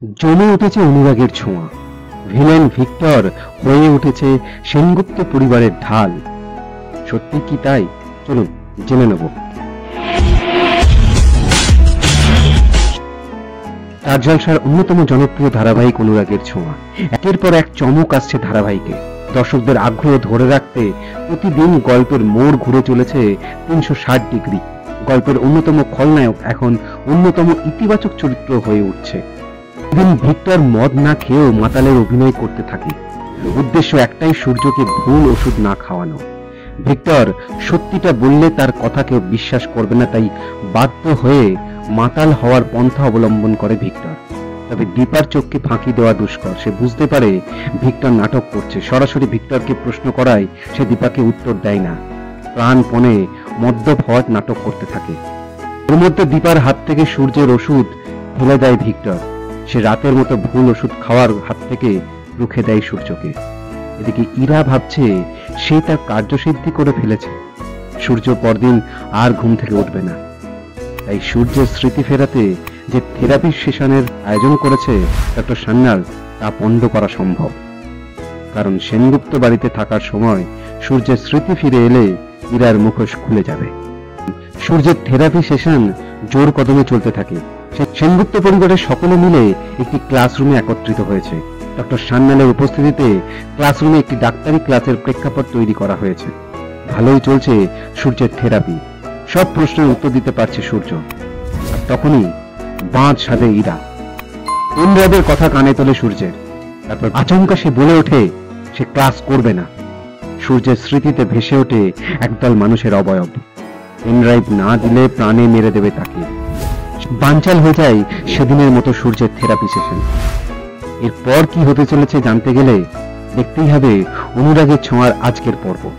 জমে উঠেছে অনুরাগের ছোঁয়া। ভিলেন ভিক্টর হয়ে উঠেছে সেনগুপ্ত পরিবারের ঢাল। সত্যি কি তাই? চলুন জেনে নেব। স্টার জলসার অন্যতম জনপ্রিয় ধারাবাহিক অনুরাগের ছোঁয়া। একের পর এক চমক আসছে ধারাবাহিকে। দর্শকদের আগ্রহ ধরে রাখতে প্রতিদিন গল্পের মোড় ঘুরে চলেছে 360 ডিগ্রি। গল্পের অন্যতম খলনায়ক এখন অন্যতম ইতিবাচক চরিত্র হয়ে উঠছে। দিন ভিক্টর মদ না খেয়েও মাতালের অভিনয় করতে থাকে। উদ্দেশ্য একটাই, সূর্যকে ভুল ওষুধ না খাওয়ানো। ভিক্টর সত্যিটা বললে তার কথা কেউ বিশ্বাস করবে না, তাই বাধ্য হয়ে মাতাল হওয়ার পন্থা অবলম্বন করে ভিক্টর। তবে দীপার চোখকে ফাঁকি দেওয়া দুষ্কর। সে বুঝতে পারে ভিক্টর নাটক করছে। সরাসরি ভিক্টরকে প্রশ্ন করায় সে দীপাকে উত্তর দেয় না। প্রাণপণে মদ্যপ হওয়ার নাটক করতে থাকে। এর মধ্যে দীপার হাত থেকে সূর্যের ওষুধ ফেলে দেয় ভিক্টর। সে রাতের মতো ভুল ওষুধ খাওয়ার হাত থেকে রুখে দেয় সূর্যকে। এদিকে ইরা ভাবছে সে তার কার্যসিদ্ধি করে ফেলেছে। সূর্য পরদিন আর ঘুম থেকে উঠবে না। তাই সূর্যের স্মৃতি ফেরাতে যে থেরাপি সেশনের আয়োজন করেছে ডক্টর সান্যাল, তা পণ্ড করা সম্ভব। কারণ সেনগুপ্ত বাড়িতে থাকার সময় সূর্যের স্মৃতি ফিরে এলে ইরার মুখোশ খুলে যাবে। সূর্যের থেরাপি সেশন জোর কদমে চলতে থাকে। সেনগুপ্ত পরিবারের সকলে মিলে একটি ক্লাসরুমে একত্রিত হয়েছে। ডক্টর সান্যালের উপস্থিতিতে ক্লাসরুমে একটি ডাক্তারি ক্লাসের প্রেক্ষাপট তৈরি করা হয়েছে। ভালোই চলছে সূর্যের থেরাপি। সব প্রশ্নের উত্তর দিতে পারছে সূর্য। আর তখনই বাঁধ সাধে ইরা। ইন্দ্রাদের কথা কানে তোলে সূর্যের। তারপর আচমকা সে বলে ওঠে সে ক্লাস করবে না। সূর্যের স্মৃতিতে ভেসে ওঠে একদল মানুষের অবয়ব। পেনড্রাইভ না দিলে প্রাণে মেরে দেবে তাকে। বানচাল হয়ে যায় সেদিনের মতো সূর্যের থেরাপি সেশন। এরপর কি হতে চলেছে জানতে গেলে দেখতেই হবে অনুরাগের ছোঁয়ার আজকের পর্ব।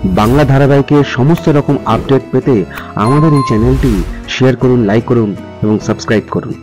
বাংলা ধারাবাহিকের সমস্ত রকম আপডেট পেতে আমাদের এই চ্যানেলটি শেয়ার করুন, লাইক করুন এবং সাবস্ক্রাইব করুন।